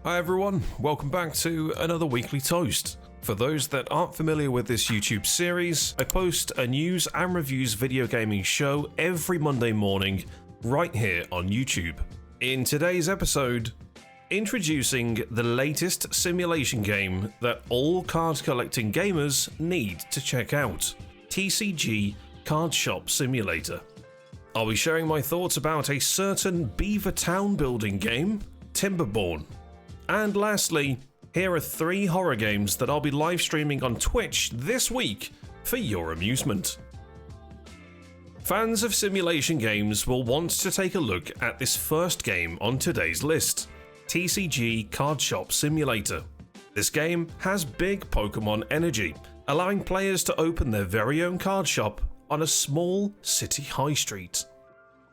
Hi everyone, welcome back to another weekly toast. For those that aren't familiar with this YouTube series, I post a news and reviews video gaming show every Monday morning right here on YouTube. In today's episode, introducing the latest simulation game that all card collecting gamers need to check out, TCG Card Shop Simulator. I'll be sharing my thoughts about a certain beaver town building game, Timberborn. And lastly, here are 3 horror games that I'll be live streaming on Twitch this week for your amusement. Fans of simulation games will want to take a look at this first game on today's list, TCG Card Shop Simulator. This game has big Pokemon energy, allowing players to open their very own card shop on a small city high street.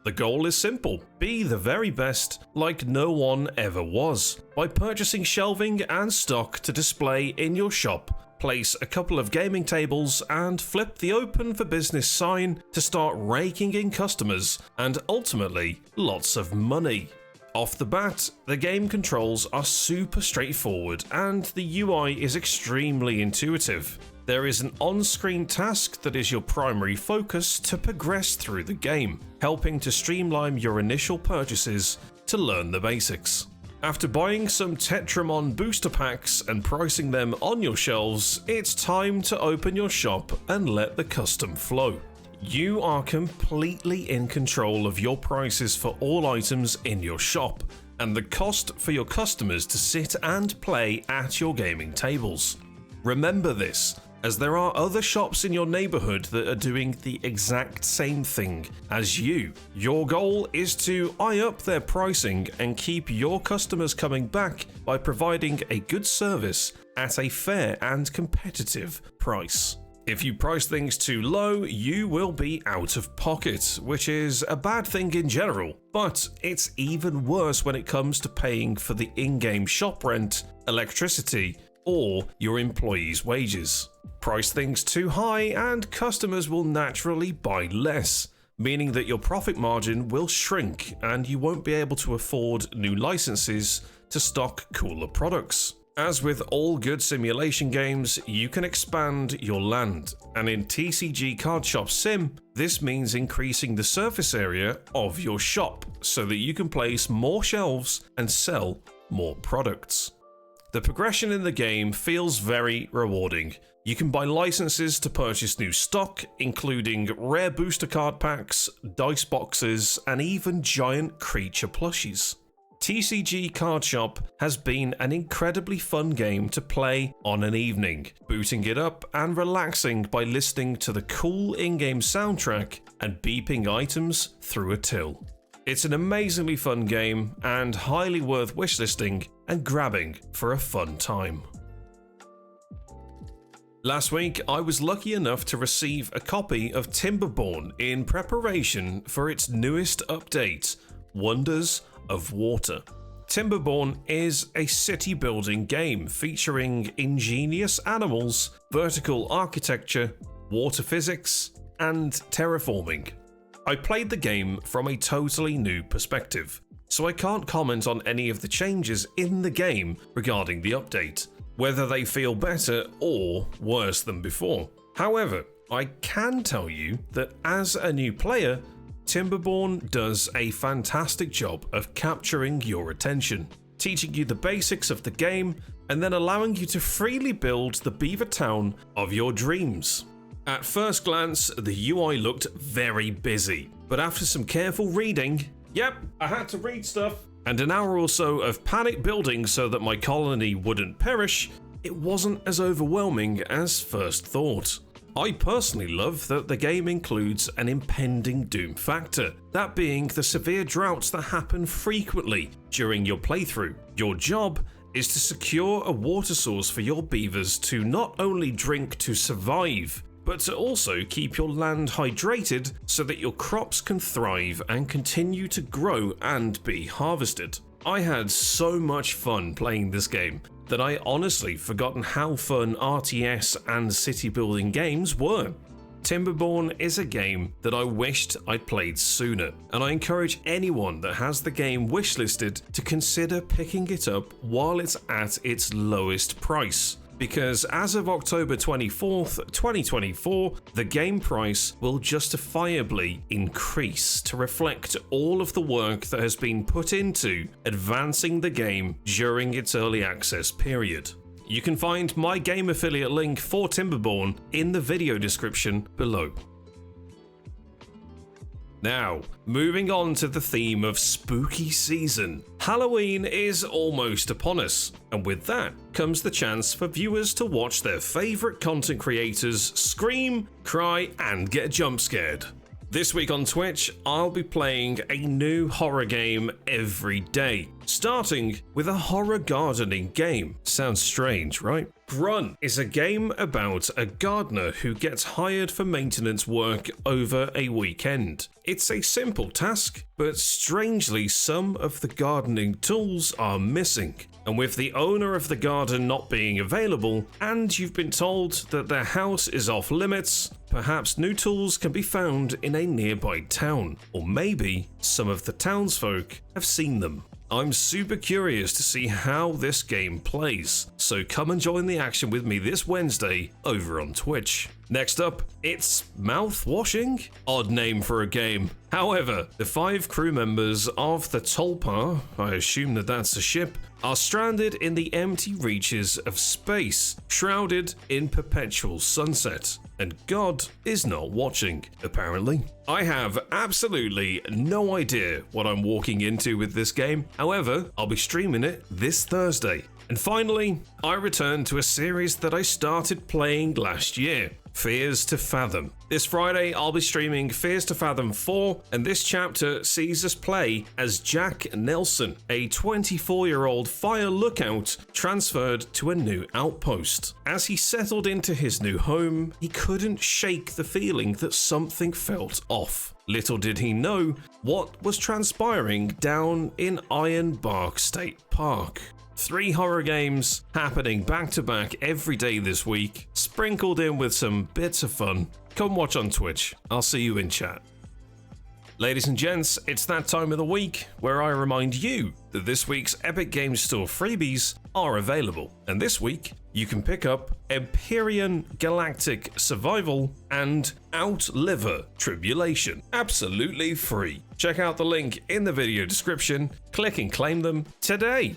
The goal is simple: be the very best like no one ever was, by purchasing shelving and stock to display in your shop, place a couple of gaming tables and flip the open for business sign to start raking in customers and ultimately lots of money. Off the bat, the game controls are super straightforward and the UI is extremely intuitive. There is an on-screen task that is your primary focus to progress through the game, helping to streamline your initial purchases to learn the basics. After buying some Tetramon booster packs and pricing them on your shelves, it's time to open your shop and let the custom flow. You are completely in control of your prices for all items in your shop, and the cost for your customers to sit and play at your gaming tables. Remember this, as there are other shops in your neighborhood that are doing the exact same thing as you. Your goal is to eye up their pricing and keep your customers coming back by providing a good service at a fair and competitive price. If you price things too low, you will be out of pocket, which is a bad thing in general, but it's even worse when it comes to paying for the in-game shop rent, electricity, or your employees' wages. Price things too high and customers will naturally buy less, meaning that your profit margin will shrink and you won't be able to afford new licenses to stock cooler products. As with all good simulation games, you can expand your land, and in TCG Card Shop Sim, this means increasing the surface area of your shop so that you can place more shelves and sell more products. The progression in the game feels very rewarding. You can buy licenses to purchase new stock, including rare booster card packs, dice boxes, and even giant creature plushies. TCG Card Shop has been an incredibly fun game to play on an evening, booting it up and relaxing by listening to the cool in-game soundtrack and beeping items through a till. It's an amazingly fun game and highly worth wishlisting and grabbing for a fun time. Last week, I was lucky enough to receive a copy of Timberborn in preparation for its newest update, Wonders of Water. Timberborn is a city building game featuring ingenious animals, vertical architecture, water physics, and terraforming. I played the game from a totally new perspective, so I can't comment on any of the changes in the game regarding the update, whether they feel better or worse than before. However, I can tell you that as a new player, Timberborn does a fantastic job of capturing your attention, teaching you the basics of the game and then allowing you to freely build the beaver town of your dreams. At first glance, the UI looked very busy, but after some careful reading, yep, I had to read stuff, and an hour or so of panic building so that my colony wouldn't perish, it wasn't as overwhelming as first thought. I personally love that the game includes an impending doom factor, that being the severe droughts that happen frequently during your playthrough. Your job is to secure a water source for your beavers to not only drink to survive, but to also keep your land hydrated so that your crops can thrive and continue to grow and be harvested. I had so much fun playing this game that I honestly forgotten how fun RTS and city building games were. Timberborn is a game that I wished I'd played sooner, and I encourage anyone that has the game wishlisted to consider picking it up while it's at its lowest price. Because as of October 24th, 2024, the game price will justifiably increase to reflect all of the work that has been put into advancing the game during its early access period. You can find my game affiliate link for Timberborn in the video description below. Now, moving on to the theme of spooky season. Halloween is almost upon us, and with that comes the chance for viewers to watch their favourite content creators scream, cry, and get jump scared. This week on Twitch, I'll be playing a new horror game every day, starting with a horror gardening game. Sounds strange, right? Grunt is a game about a gardener who gets hired for maintenance work over a weekend. It's a simple task, but strangely some of the gardening tools are missing. And with the owner of the garden not being available, and you've been told that their house is off limits, perhaps new tools can be found in a nearby town, or maybe some of the townsfolk have seen them. I'm super curious to see how this game plays, so come and join the action with me this Wednesday over on Twitch. Next up, it's mouth-washing? Odd name for a game. However, the 5 crew members of the Tulpa, I assume that that's a ship, are stranded in the empty reaches of space, shrouded in perpetual sunset. And God is not watching, apparently. I have absolutely no idea what I'm walking into with this game. However, I'll be streaming it this Thursday. And finally, I return to a series that I started playing last year, Fears to Fathom. This Friday, I'll be streaming Fears to Fathom 4, and this chapter sees us play as Jack Nelson, a 24-year-old fire lookout transferred to a new outpost. As he settled into his new home, he couldn't shake the feeling that something felt off. Little did he know what was transpiring down in Ironbark State Park. 3 horror games happening back to back every day this week, sprinkled in with some bits of fun. Come watch on Twitch. I'll see you in chat. Ladies and gents, it's that time of the week where I remind you that this week's Epic Games Store freebies are available. And this week, you can pick up Empyrean Galactic Survival and Outliver Tribulation, absolutely free. Check out the link in the video description, click and claim them today.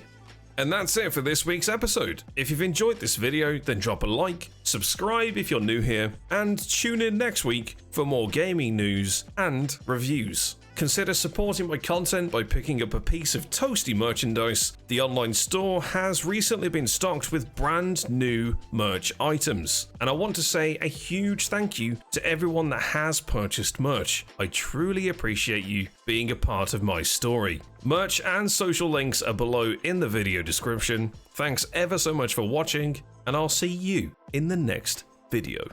And that's it for this week's episode. If you've enjoyed this video, then drop a like, subscribe if you're new here, and tune in next week for more gaming news and reviews. Consider supporting my content by picking up a piece of TOASTY merchandise. The online store has recently been stocked with brand new merch items. And I want to say a huge thank you to everyone that has purchased merch. I truly appreciate you being a part of my story. Merch and social links are below in the video description. Thanks ever so much for watching, and I'll see you in the next video.